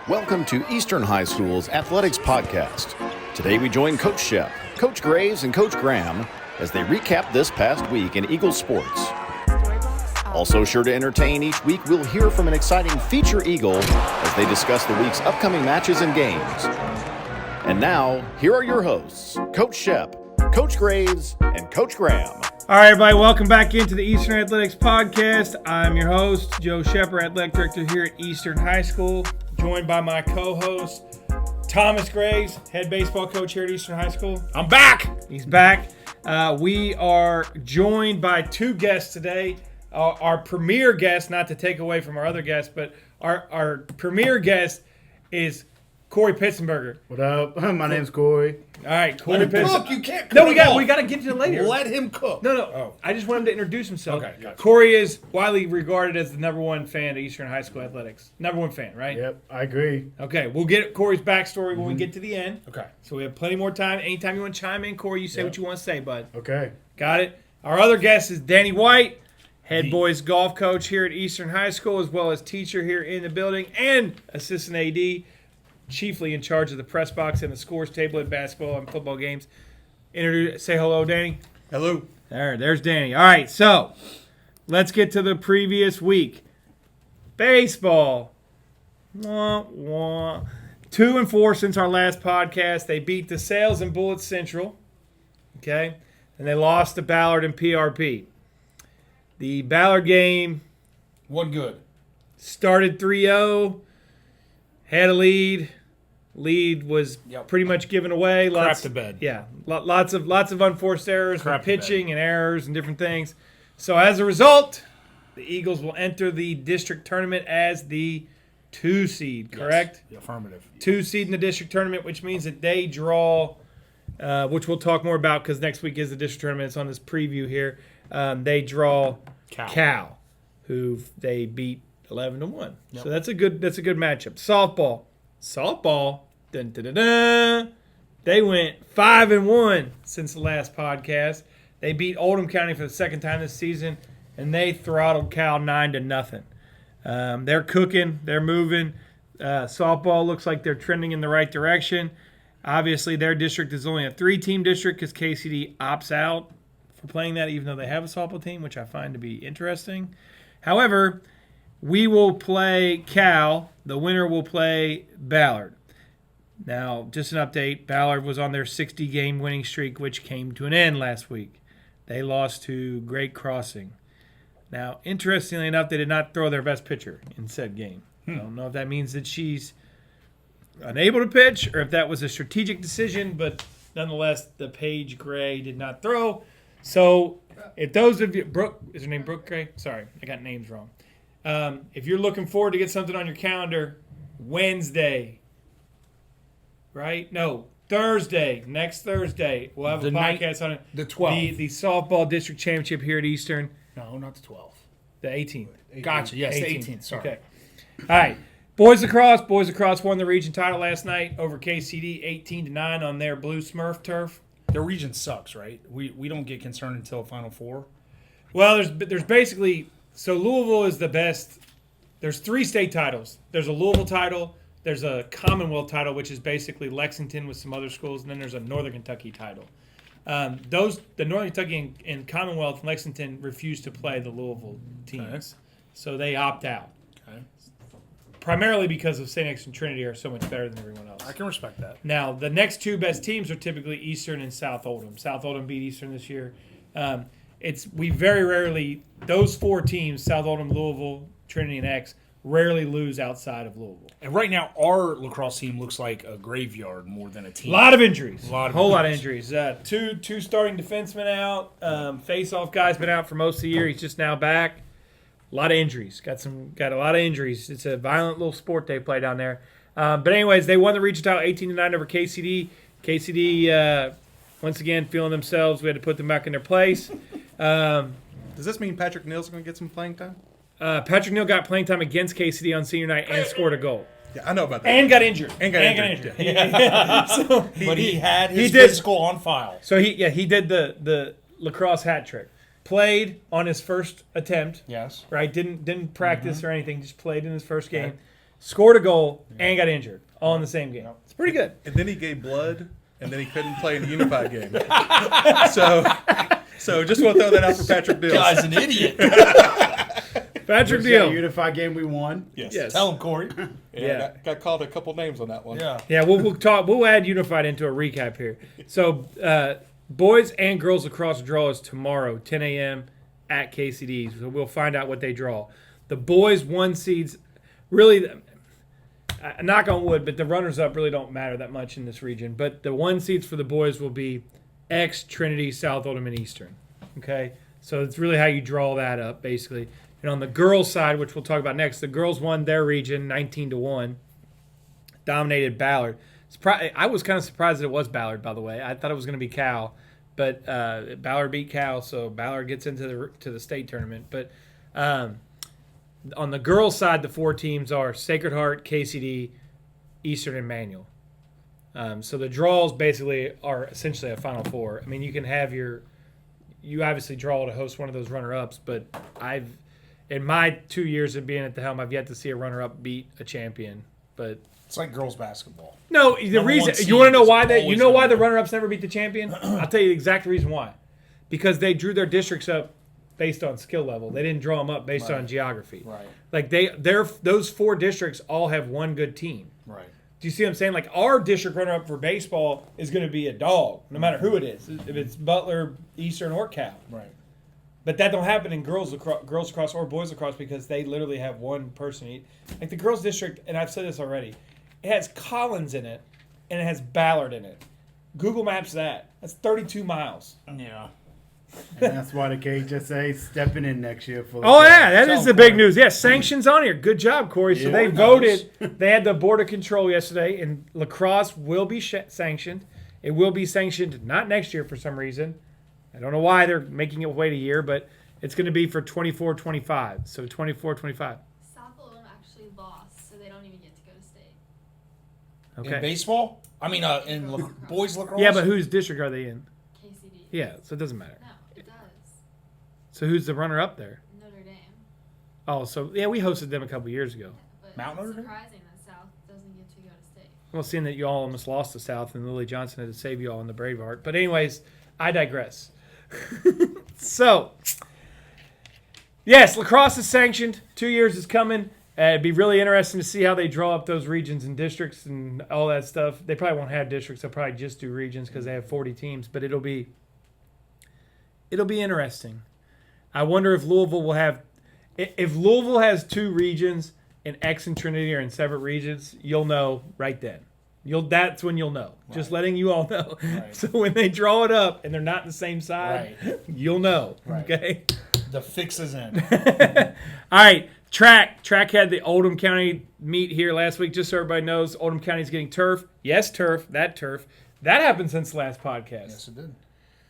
Welcome to Eastern High School's Athletics Podcast. Today we join Coach Shep, Coach Graves, and Coach Graham as they recap this past week in Eagle sports. Also sure to entertain, each week we'll hear from an exciting feature Eagle as they discuss the week's upcoming matches and games. And now, here are your hosts, Coach Shep, Coach Graves, and Coach Graham. All right, everybody, welcome back into the Eastern Athletics Podcast. I'm your host, Joe Schepper, Athletic Director here at Eastern High School, joined by my co-host, Thomas Graves, head baseball coach here at Eastern High School. I'm back! He's back. We are joined by two guests today. Our premier guest, not to take away from our other guests, but our premier guest is Cory Pitsenberger. What up? My name's Cory. All right, Cory Pitsenberger. You can't cook. No, we got to get to it later. Let him cook. No. Oh. I just want him to introduce himself. Okay, gotcha. Cory is widely regarded as the number one fan of Eastern High School athletics. Number one fan, right? Yep, I agree. Okay, we'll get Cory's backstory when we get to the end. Okay. So we have plenty more time. Anytime you want to chime in, Cory, you say what you want to say, bud. Okay. Got it? Our other guest is Danny White, head boys golf coach here at Eastern High School, as well as teacher here in the building and assistant AD, chiefly in charge of the press box and the scores table at basketball and football games. Say hello, Danny. Hello. There's Danny. All right, so let's get to the previous week. Baseball. 2-4 since our last podcast. They beat the Sales and Bullets Central. Okay. And they lost to Ballard and PRP. The Ballard game One good. started 3-0. Had a lead. Lead was pretty much given away. Crap to bed. Yeah, lots of unforced errors, Crap with to pitching and errors and different things. So as a result, the Eagles will enter the district tournament as the 2 seed. Correct? Yes. Affirmative. 2 seed in the district tournament, which means that they draw, which we'll talk more about because next week is the district tournament. It's on this preview here. They draw Cal, who they beat 11-1. Yep. So that's a good matchup. Softball. Dun, dun, dun, dun. They went 5-1 since the last podcast. They beat Oldham County for the second time this season, and they throttled Cal 9-0. They're cooking. They're moving. Softball looks like they're trending in the right direction. Obviously, their district is only a 3-team district because KCD opts out for playing that, even though they have a softball team, which I find to be interesting. However, we will play Cal. The winner will play Ballard. Now, just an update. Ballard was on their 60-game winning streak, which came to an end last week. They lost to Great Crossing. Now, interestingly enough, they did not throw their best pitcher in said game. I don't know if that means that she's unable to pitch or if that was a strategic decision, but nonetheless, the Paige Gray did not throw. So, if those of you, Brooke, is her name Brooke Gray? Sorry, I got names wrong. If you're looking forward to get something on your calendar, Wednesday, right? No, Thursday, next Thursday, we'll have a podcast on it. The 12th. The softball district championship here at Eastern. No, not the 12th. The 18th. Gotcha. Yes, the 18th. Sorry. Okay. All right. Boys lacrosse won the region title last night over KCD 18-9 on their blue Smurf turf. Their region sucks, right? We don't get concerned until Final Four. Well, there's basically – so Louisville is the best. There's 3 state titles. There's a Louisville title. There's a Commonwealth title, which is basically Lexington with some other schools, and then there's a Northern Kentucky title. The Northern Kentucky and Commonwealth and Lexington refuse to play the Louisville teams, so they opt out. Okay. Primarily because of St. X and Trinity are so much better than everyone else. I can respect that. Now, the next 2 best teams are typically Eastern and South Oldham. South Oldham beat Eastern this year. We very rarely, those 4 teams, South Oldham, Louisville, Trinity, and X, rarely lose outside of Louisville. And right now, our lacrosse team looks like a graveyard more than a team. A lot of injuries. Whole lot of injuries. Two starting defensemen out. Face-off guy's been out for most of the year. He's just now back. A lot of injuries. Got a lot of injuries. It's a violent little sport they play down there. But anyways, they won the region title 18-9 over KCD. KCD, once again, feeling themselves. We had to put them back in their place. Does this mean Patrick Neal's going to get some playing time? Patrick Neal got playing time against KCD on senior night and scored a goal. Yeah, I know about that. And got injured. So, but he had his physical on file. So he did the lacrosse hat trick. Played on his first attempt. Yes. Right? Didn't practice or anything. Just played in his first game. Okay. scored a goal, and got injured all in the same game. It's pretty good. And then he gave blood, and then he couldn't play in the unified game. So just want to throw that out for Patrick Dills. Guy's an idiot. Patrick Was that a Deal. unified game we won. Yes. Tell him, Corey. Yeah. Got called a couple names on that one. Yeah. Yeah, we'll talk. We'll add unified into a recap here. So, boys and girls lacrosse draw is tomorrow, 10 a.m. at KCD. So we'll find out what they draw. The boys 1 seeds, really, knock on wood, but the runners up really don't matter that much in this region. But the 1 seeds for the boys will be X, Trinity, South Oldham, and Eastern. Okay, so it's really how you draw that up, basically. And on the girls' side, which we'll talk about next, the girls won their region 19-1, dominated Ballard. I was kind of surprised that it was Ballard, by the way. I thought it was going to be Cal, but Ballard beat Cal, so Ballard gets into the state tournament. But on the girls' side, the 4 teams are Sacred Heart, KCD, Eastern, and Manual. So the draws basically are essentially a Final Four. I mean, you can have you obviously draw to host one of those runner-ups, but in my 2 years of being at the helm, I've yet to see a runner-up beat a champion. But It's like girls basketball. no, the Number reason one seed you want to know is why always why the gonna runner-ups never beat the champion? I'll tell you the exact reason why. Because they drew their districts up based on skill level. They didn't draw them up based on geography. Right. Like those 4 districts all have one good team. Right. Do you see what I'm saying? Like our district runner-up for baseball is going to be a dog, no matter who it is, if it's Butler, Eastern, or Cal. Right. But that don't happen in girls lacrosse or boys lacrosse because they literally have one person. Like the girls district, and I've said this already, it has Collins in it, and it has Ballard in it. Google Maps that. That's 32 miles. Yeah. And that's why the KHSA stepping in next year for. Oh yeah, that is the big news. Yes, sanctions on here. Good job, Corey. So Yeah, they nice. voted. They had the Board of Control yesterday, and lacrosse will be sanctioned. It will be sanctioned not next year for some reason. I don't know why they're making it wait a year, but it's going to be for 24-25. So 24-25. South Oldham actually lost, so they don't even get to go to state. Okay. In baseball? I mean, in boys lacrosse? Yeah, but whose district are they in? KCD. Yeah, so it doesn't matter. No, it does. So who's the runner up there? Notre Dame. Oh, so yeah, we hosted them a couple years ago. But Mount it's Notre Dame? surprising that South doesn't get to go to state. Well, seeing that you all almost lost to South and Lily Johnson had to save you all in the Braveheart. But anyways, I digress. So, yes, lacrosse is sanctioned. 2 years is coming. It'd be really interesting to see how they draw up those regions and districts and all that stuff. They probably won't have districts. They'll probably just do regions because they have 40 teams. But it'll be interesting. I wonder if Louisville will have – if Louisville has 2 regions and X and Trinity are in separate regions, you'll know right then. That's when you'll know. Right. Just letting you all know. Right. So when they draw it up and they're not the same side, you'll know. Right. Okay. The fix is in. All right. Track had the Oldham County meet here last week. Just so everybody knows, Oldham County's getting turf. Yes, turf. That happened since the last podcast. Yes, it did.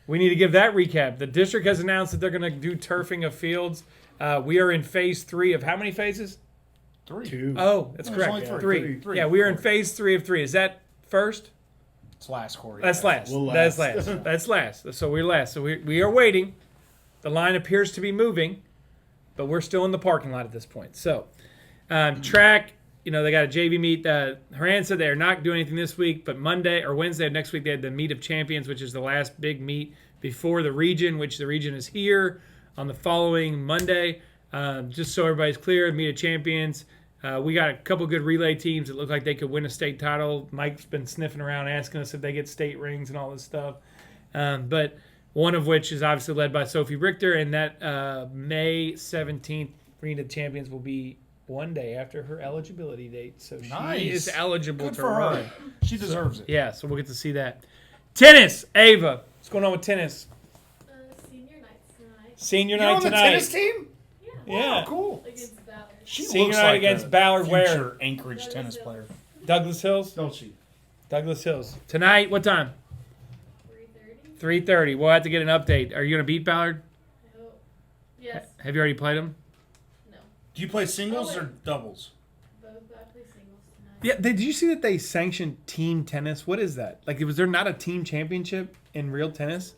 We need to give that recap. The district has announced that they're going to do turfing of fields. We are in phase 3 of how many phases? 3. 2. Oh, that's No, correct. it's only Three. three. Yeah, we are in phase 3 of 3. Is that first? It's last, Corey. That's last. We'll That's last. last. That's last. So we're last. So we are waiting. The line appears to be moving, but we're still in the parking lot at this point. So track, they got a JV meet. Haran said they're not doing anything this week, but Monday or Wednesday of next week they had the Meet of Champions, which is the last big meet before the region, which the region is here on the following Monday. Just so everybody's clear, Meet of Champions. We got a couple good relay teams that look like they could win a state title. Mike's been sniffing around asking us if they get state rings and all this stuff. But one of which is obviously led by Sophie Richter, and that May 17th Meet of Champions will be one day after her eligibility date. So she is eligible Good to for run. her. She deserves it. Yeah, so we'll get to see that. Tennis, Ava. What's going on with tennis? Senior nights tonight. Senior You're night on the tonight. tennis team? Yeah. Cool. Against Ballard. She Senior looks night like against a Ballard Ware. future Anchorage tennis player. Douglas Hills? Don't she? Douglas Hills. Tonight, what time? 3:30. 3:30. We'll have to get an update. Are you going to beat Ballard? I hope. Yes. Have you already played him? No. Do you play singles Oh, or wait. doubles? Both. I play singles tonight. Yeah. Did you see that they sanctioned team tennis? What is that? Like, was there not a team championship in real tennis?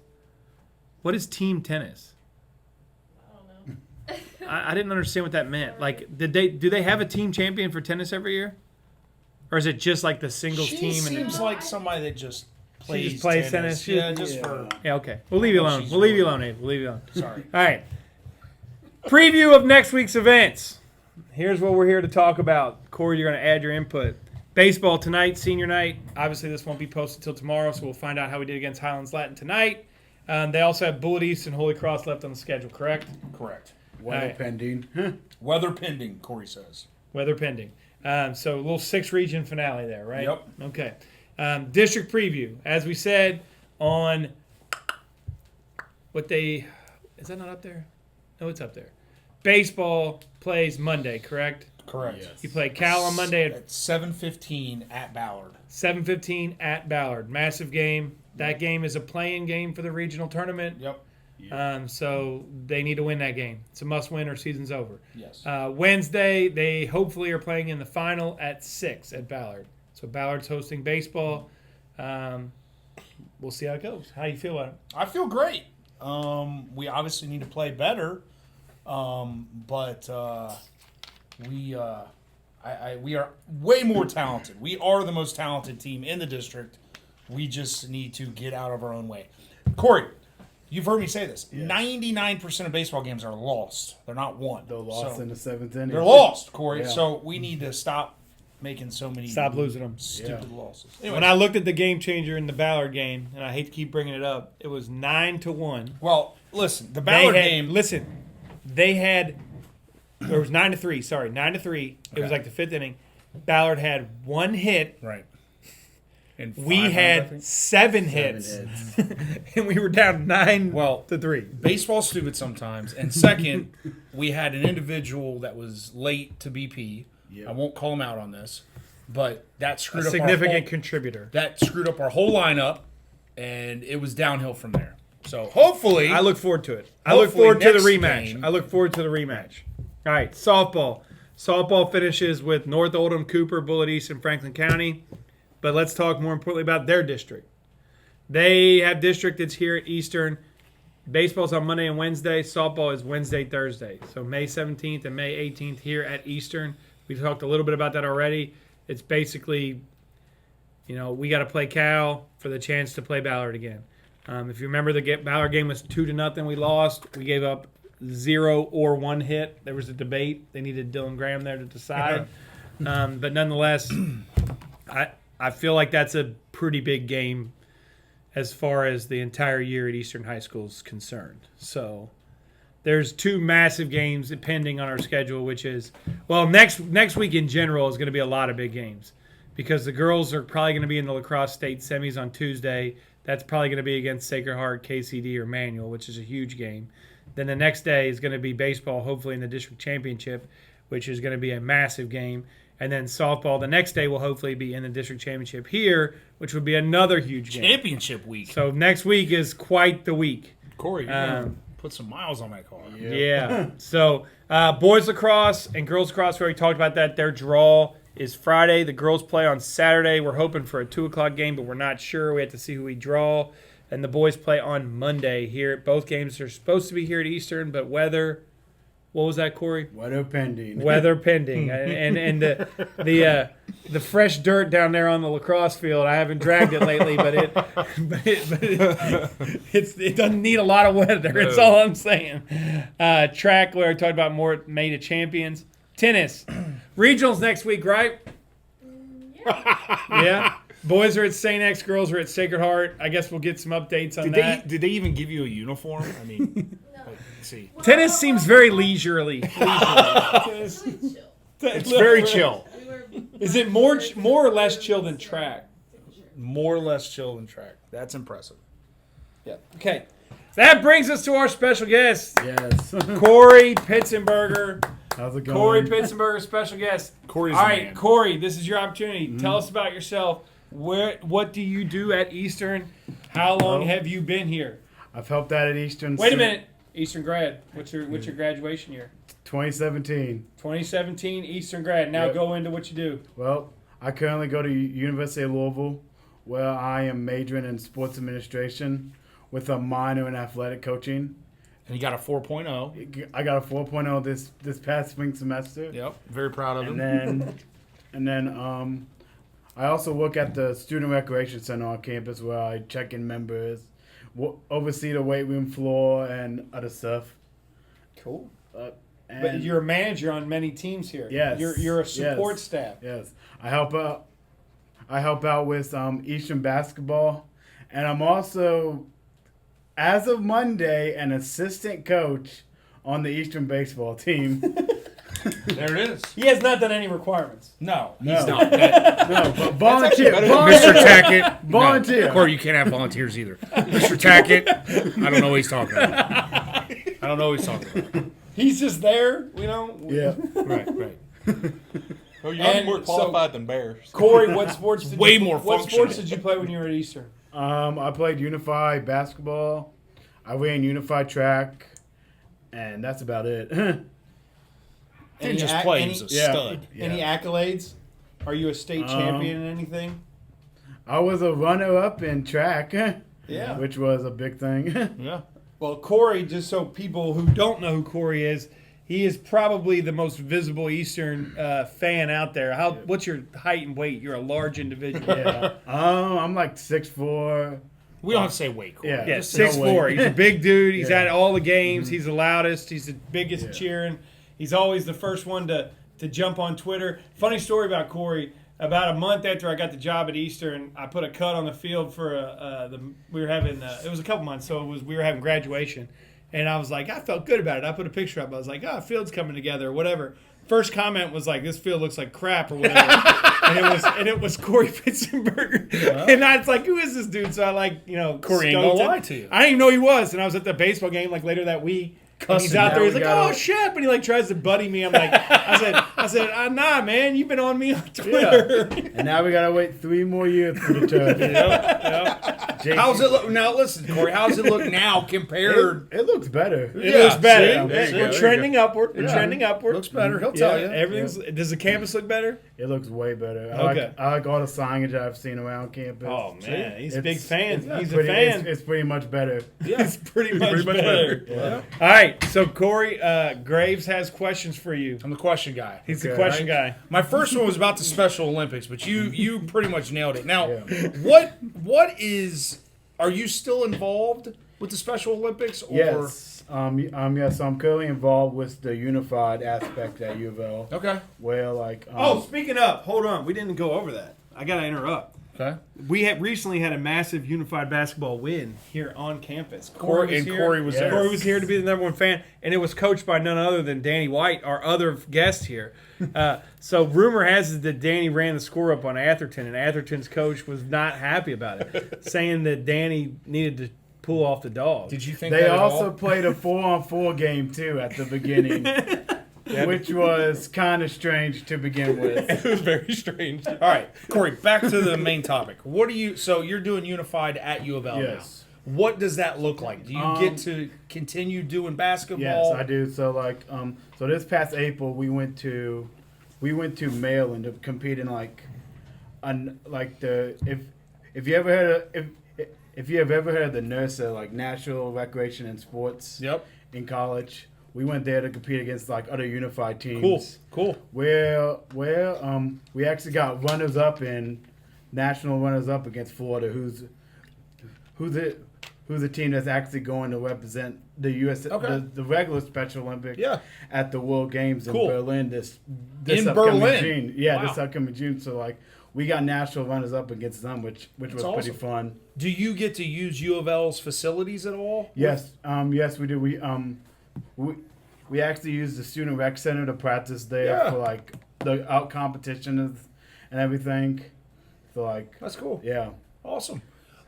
What is team tennis? I don't know. I didn't understand what that meant. Like, do they have a team champion for tennis every year, or is it just like the singles She team? seems like somebody that just plays, plays tennis? Yeah, just for. Yeah, okay. We'll leave you alone. She's We'll leave you really- alone, Abe. We'll leave you alone. Sorry. All right. Preview of next week's events. Here's what we're here to talk about. Cory, you're going to add your input. Baseball tonight, senior night. Obviously, this won't be posted until tomorrow, so we'll find out how we did against Highlands Latin tonight. They also have Bullitt East and Holy Cross left on the schedule, correct? Correct. Weather Alright. pending. Weather pending, Cory says. Weather pending. So a little 6-region finale there, right? Yep. Okay. District preview. As we said on is that not up there? No, it's up there. Baseball plays Monday, correct? Correct. Yes. You play Cal on Monday at 7:15 at Ballard. 7:15 at Ballard. Massive game. That game is a play-in game for the regional tournament. Yep. So they need to win that game. It's a must-win or season's over. Yes. Wednesday, they hopefully are playing in the final at 6 at Ballard. So Ballard's hosting baseball. We'll see how it goes. How you feel about it? I feel great. We obviously need to play better, but we are way more talented. We are the most talented team in the district. We just need to get out of our own way. Cory, you've heard me say this. Yes. 99% of baseball games are lost. They're not won. They're lost So, in the 7th inning. they're lost, Cory. Yeah. So we need to stop making so many Stop losing them. stupid losses. Anyway, When I looked at the game changer in the Ballard game, and I hate to keep bringing it up, it was 9-1. well, listen, the Ballard game. Listen, there was 9-3. Sorry, 9-3. It was Okay. like the 5th inning. Ballard had 1 hit. Right. And We 5 runs, I had think. 7 hits, and we were down 9-3. Baseball's stupid sometimes. And second, we had an individual that was late to BP. Yep. I won't call him out on this, but that A screwed up significant our contributor. that screwed up our whole lineup, and it was downhill from there. So hopefully, I look forward to it. I look Hopefully forward to the next rematch. game- I look forward to the rematch. All right, softball. Softball finishes with North Oldham, Cooper, Bullitt East, and Franklin County. But let's talk more importantly about their district. They have district that's here at Eastern. Baseball's on Monday and Wednesday. Softball is Wednesday, Thursday. So May 17th and May 18th here at Eastern. We've talked a little bit about that already. It's basically, we got to play Cal for the chance to play Ballard again. If you remember, the Ballard game was 2-0. We lost. We gave up 0 or 1 hit. There was a debate. They needed Dylan Graham there to decide. But nonetheless, I feel like that's a pretty big game as far as the entire year at Eastern High School is concerned. So there's 2 massive games pending on our schedule, which is, next week in general is going to be a lot of big games because the girls are probably going to be in the lacrosse state semis on Tuesday. That's probably going to be against Sacred Heart, KCD, or Manual, which is a huge game. Then the next day is going to be baseball, hopefully in the district championship, which is going to be a massive game. And then softball the next day will hopefully be in the district championship here, which would be another huge game. championship week. So next week is quite the week. Cory, you're gonna put some miles on that car. Yeah. So boys lacrosse and girls lacrosse, we already talked about that. Their draw is Friday. The girls play on Saturday. We're hoping for a 2 o'clock game, but we're not sure. We have to see who we draw. And the boys play on Monday here. Both games are supposed to be here at Eastern, but weather. What was that, Cory? Weather pending. Weather pending, and the fresh dirt down there on the lacrosse field. I haven't dragged it lately, but it doesn't need a lot of weather. That's all I'm saying. Track, where I talked about more made of champions. Tennis, regionals next week, right? Yeah. Boys are at St. X, girls are at Sacred Heart. I guess we'll get some updates on that. Did they even give you a uniform? I mean, let's see. Tennis seems very leisurely. It's really chill. It's very chill. We were Is it more or less chill than track? More or less chill than track. That's impressive. Yeah. Okay. That brings us to our special guest, Yes. Cory Pitsenberger. How's it going? Cory Pitsenberger, special guest. Cory's All the right, man. Cory, this is your opportunity. Tell us about yourself. What do you do at Eastern? How long Well, have you been here? I've helped out at Eastern. Wait a since minute. Eastern grad. What's your graduation year? 2017. 2017 Eastern grad. Now Yep. go into what you do. Well, I currently go to University of Louisville, where I am majoring in sports administration with a minor in athletic coaching. And he got a 4.0. I got a 4.0 this past spring semester. Yep, very proud of him. And then I also work at the Student Recreation Center on campus where I check in members, oversee the weight room floor, and other stuff. Cool. And But you're a manager on many teams here. Yes. You're a support Yes. staff. Yes, I help out with Eastern basketball, and I'm also, as of Monday, an assistant coach on the Eastern baseball team. There it is. He has not done any requirements. No, he's No. not. No, but volunteer. Mr. Tackett. Volunteer. No. Corey, you can't have volunteers either. Mr. Tackett, I don't know what he's talking about. He's just there, you know. Yeah. Right. Oh, you're And more qualified than Bears. Corey, what sports did Way you, more What functional. sports did you play when you were at Eastern? I played unified basketball. I ran unified track, and that's about it. Didn't just play, he was a yeah. stud. Any accolades? Are you a state champion in anything? I was a runner-up in track. Yeah. Which was a big thing. Yeah. Well, Corey, just so people who don't know who Corey is, he is probably the most visible Eastern fan out there. What's your height and weight? You're a large individual. Yeah. I'm like 6'4". We don't have to say weight, Corey. Yeah. Yeah, Just no 6'4". weight. He's a big dude. He's Yeah. at all the games. He's the loudest. He's the biggest Yeah. cheering. He's always the first one to jump on Twitter. Funny story about Corey. About a month after I got the job at Eastern, I put a cut on the field for we were having it was a couple months, so we were having graduation, and I was like, I felt good about it. I put a picture up. I was like, field's coming together, or whatever. First comment was like, this field looks like crap, or whatever, and it was Cory Pitsenberger, and I was like, who is this dude? So I Cory ain't scoped gonna it. lie to you. I didn't even know he was, and I was at the baseball game like later that week. And he's out there. He's like, "Oh, Shep," and he like tries to buddy me. I'm like, I said, nah, man, you've been on me on Twitter. Yeah. And now we gotta wait 3 more years for the turn. How's it look now? Listen, Corey, how's it look now compared? It looks better. It looks better. see? There you We're go. trending upward. We're trending upward. Looks better. He'll tell you. Everything's. Does the campus look better? It looks way better. Okay. I like all the signage I've seen around campus. Oh man, he's a It's- big fan. He's a pretty- fan. It's pretty much better. He's pretty much better. Yeah. All right, so Corey Graves has questions for you. I'm the question guy. He's the Okay. question guy. My first one was about the Special Olympics, but you pretty much nailed it. Now, Yeah. what is? Are you still involved with the Special Olympics? Or? Yes. Yes. I'm currently involved with the unified aspect at U of L. Okay. Where like. Speaking of, hold on, we didn't go over that. I gotta interrupt. Okay. We had recently had a massive unified basketball win here on campus. Corey was Yes. there. Corey was here to be the number one fan, and it was coached by none other than Danny White, our other guest here. So rumor has it that Danny ran the score up on Atherton, and Atherton's coach was not happy about it, saying that Danny needed to pull off the dog. Did you think They that at also all? played a 4-on-4 game too at the beginning, which was kind of strange to begin with. It was very strange. All right, Corey. Back to the main topic. What do you? So you're doing unified at U of L Yes. now. What does that look like? Do you get to continue doing basketball? Yes, I do. So like, so this past April we went to Maryland to compete in if you ever heard of, if you have ever heard of the NERSA, like National Recreation and Sports. Yep. In college, we went there to compete against like other unified teams. Cool. Where we actually got national runners up against Florida, who's the team that's actually going to represent the U.S. Okay. the regular Special Olympics Yeah. at the World Games in Cool. Berlin this In upcoming Berlin? June. Yeah, Wow. this upcoming June. So like we got national runners up against them, which was That's pretty awesome. fun. Do you get to use U of L's facilities at all? Yes, yes we do. We actually use the student rec center to practice there Yeah. for like the out competitions and everything. So like That's cool. yeah. Awesome.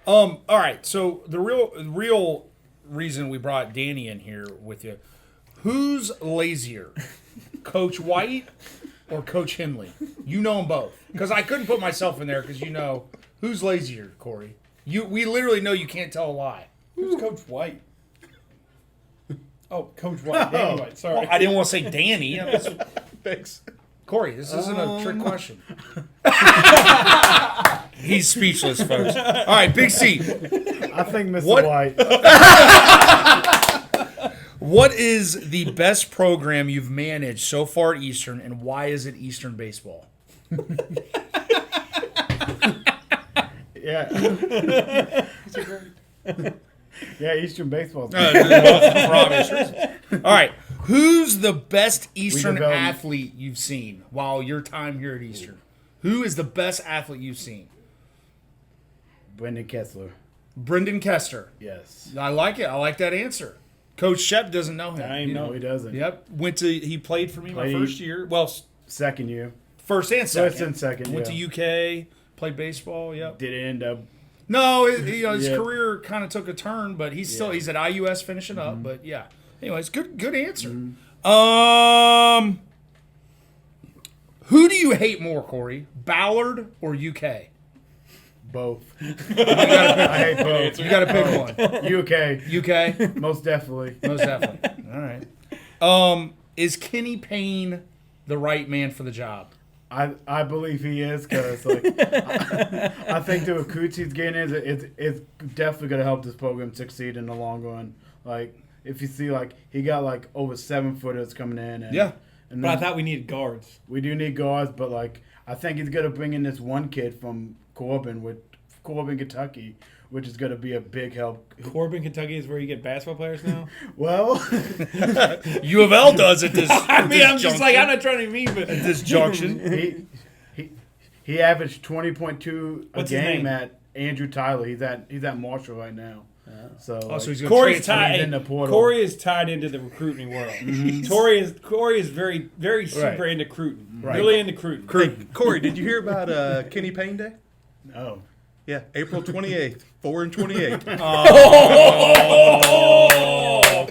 All right. So the real reason we brought Danny in here with you, who's lazier, Coach White or Coach Henley? You know them both, because I couldn't put myself in there. Because who's lazier, Corey? We literally know you can't tell a lie. Who's Coach White? Oh, Coach White. Danny White. Sorry. Well, I didn't want to say Danny. Thanks. Corey, this isn't a trick question. He's speechless, folks. All right, Big C. I think Mr. What- White. What is the best program you've managed so far at Eastern, and why is it Eastern baseball? Yeah. Yeah, Eastern baseball. For obvious reasons. All right. Who's the best Eastern developed- athlete you've seen while your time here at Eastern? Who is the best athlete you've seen? Brendan Kessler. Brendan Kester. Yes. I like it. I like that answer. Coach Shep doesn't know him. I No, know. he doesn't. Yep. He played for me my Played- first year. Well, Second year. first and second. First and second, Went yeah. to UK, played baseball. Yep. Did it end up? No, his Yeah. career kind of took a turn, but he's at IUS finishing up. But yeah. Anyways, good answer. Who do you hate more, Corey? Ballard or UK? Both. I hate both. You got to pick one. UK. UK, Most definitely. most definitely. All right. Is Kenny Payne the right man for the job? I believe he is because I think the recruits he's getting it's definitely gonna help this program succeed in the long run. Like if you see he got over 7-footers coming in. And, Yeah. And But I then thought we needed guards. we do need guards, but I think he's gonna bring in this one kid from Corbin, Kentucky, which is gonna be a big help. Corbin, Kentucky is where you get basketball players now. Well, U of L does at this. I mean, I'm just like, I'm not trying to be mean, but at this junction. he averaged 20.2 a What's his game name? at Andrew Tyler. He's at Marshall right now. So So he's going Corey's to tied. in the portal. Corey is tied into the recruiting world. Corey is very, very super Right. into recruiting. Right. Really into recruiting. Hey, Corey, did you hear about Kenny Payne Day? Oh. Yeah, April 28th, 4 and 28.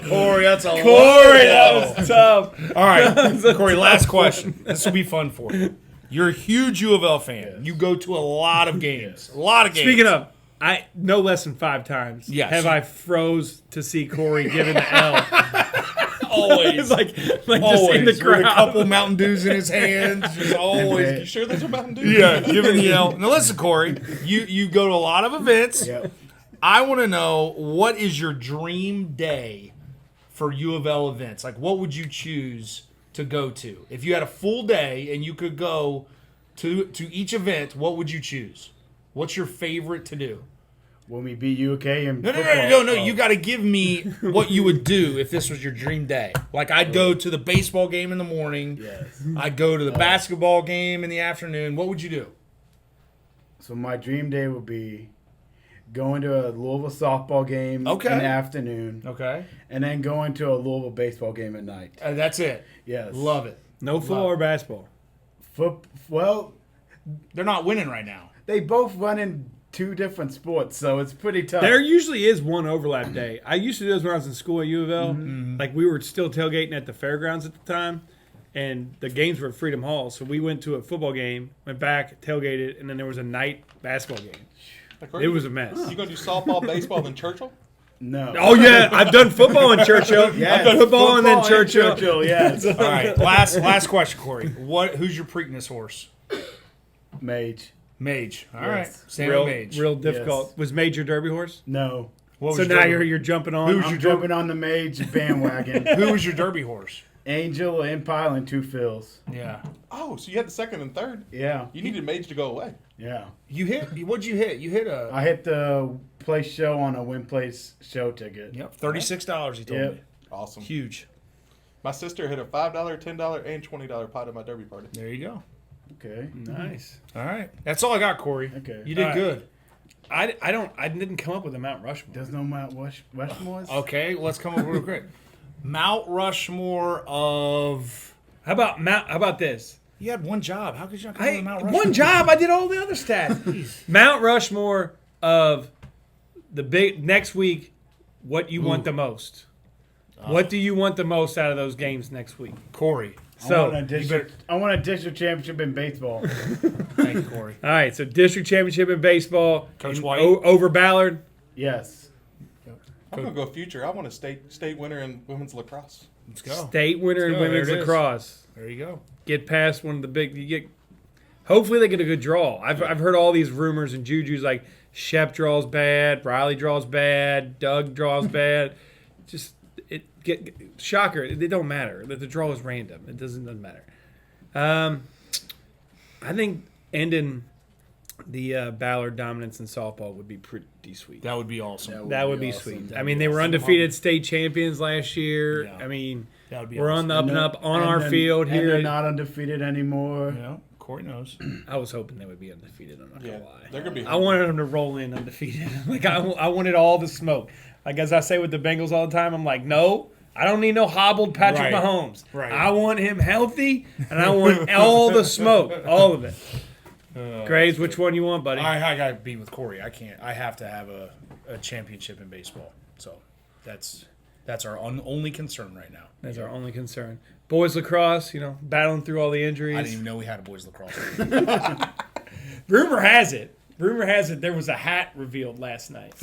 Corey, that's a Corey, that was tough. All right, Corey, last question. This will be fun for you. You're a huge U of L fan. You go to a lot of games. A lot of games. Speaking of, I no less than 5 times Yes. have I froze to see Corey giving the L. always. like just Always. in the With crowd. a couple Mountain Dews in his hands. Just always. You sure those are Mountain Dew? Yeah, giving the L. Now listen, Corey, you go to a lot of events. Yep. I want to know, what is your dream day for U of L events? Like, what would you choose to go to? If you had a full day and you could go to each event, what would you choose? What's your favorite to do? When we beat UK and No, football. You got to give me what you would do if this was your dream day. Like, I'd go to the baseball game in the morning. Yes. I'd go to the basketball game in the afternoon. What would you do? So my dream day would be going to a Louisville softball game Okay. in the afternoon, Okay. and then going to a Louisville baseball game at night. That's it. Yes. Love it. No football or basketball. Well, They're not winning right now. they both run in 2 different sports, so it's pretty tough. There usually is one overlap day. I used to do this when I was in school at U of L. Like we were still tailgating at the fairgrounds at the time, and the games were at Freedom Hall. So we went to a football game, went back, tailgated, and then there was a night basketball game. Like, It was a mess. You going to do softball, baseball, then Churchill? No. Oh yeah, I've done football in Churchill. Yes, I've done football and then in Churchill. yes. All right. Last question, Corey. Who's your Preakness horse? Mage. Mage. All right. Yes. Sam Real, Mage. real difficult. Was Major Derby horse? No. What was So your now Derby- you're jumping on. Who's I'm jumping on the Mage bandwagon. Who was your Derby horse? Angel, Empire, and 2 Phils. Yeah. Oh, so you had the second and third. Yeah. You needed Mage to go away. Yeah. What'd you hit? You hit a. I hit the place show on a Win Place show ticket. Yep. $36. He told Yep. me. Awesome. Huge. My sister hit a $5, $10, and $20 pot at my derby party. There you go. Okay. Nice. All right. That's all I got, Corey. Okay. You did All right. good. I didn't come up with a Mount Rushmore. There's no Mount Rushmore's? Okay. Let's come up real quick. Mount Rushmore of. How about this? You had one job. How could you not come up with Mount Rushmore? One job. I did all the other stats. Mount Rushmore of the big next week. What you want the most? What do you want the most out of those games next week? Corey. So I want a district championship in baseball. Thank you, Corey. all right. So district championship in baseball. Coach in- White. over Ballard. Yes. I'm going to go future. I want a state winner in women's lacrosse. Let's go. State winner in go. women's There it is. lacrosse. There you go. Get past one of the big. You get. Hopefully they get a good draw. I've heard all these rumors and jujus like Shep draws bad, Riley draws bad, Doug draws bad. Just shocker. It don't matter. The draw is random. It doesn't matter. I think ending the Ballard dominance in softball would be pretty sweet. That would be awesome. That would be sweet. I mean, they were undefeated state champions last year. Yeah. I mean, That would be we're awesome. on the up and up on our field And here. they're not undefeated anymore. Yeah, Cory knows. I was hoping they would be undefeated. I'm not Yeah, gonna lie. they're gonna be. I wanted them to roll in undefeated. Like I wanted all the smoke. Like as I say with the Bengals all the time, I'm like, no, I don't need no hobbled Patrick Right. Mahomes. Right. I want him healthy, and I want all the smoke, all of it. Graves, which one you want, buddy? I got to be with Cory. I can't. I have to have a championship in baseball. So that's our only concern right now. That's our only concern. Boys lacrosse, battling through all the injuries. I didn't even know we had a boys lacrosse. Rumor has it there was a hat revealed last night.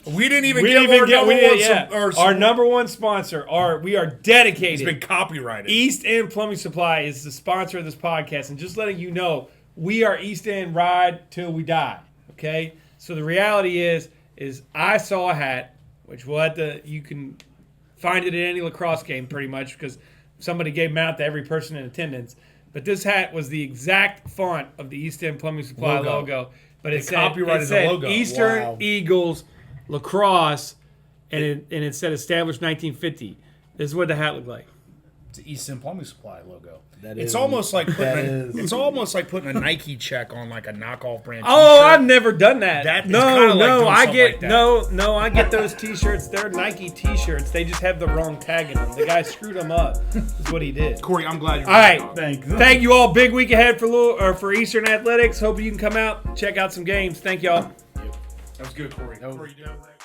We didn't even We give didn't our even number get one. our number one sponsor. We are dedicated. It's been copyrighted. East End Plumbing Supply is the sponsor of this podcast, and just letting you know, we are East End ride till we die. Okay, so the reality is I saw a hat, which you can find it at any lacrosse game pretty much because somebody gave them out to every person in attendance. But this hat was the exact font of the East End Plumbing Supply logo. But it said the logo. Eastern Wow. Eagles Lacrosse, and it said established 1950. This is what the hat looked like. It's the East End Plumbing Supply logo. That It's is- almost like that is- it's almost like putting a Nike check on like a knockoff brand. Oh, t-shirt. I've never done that. That is no, kinda like doing I something get like that. I get those T-shirts. They're Nike T-shirts. They just have the wrong tag in them. The guy screwed them up. Is what he did. Cory, I'm glad you're All right, Thanks. thank you all. Big week ahead for Eastern Athletics. Hope you can come out, check out some games. Thank y'all. That was good, Cory. Cory, you doing that?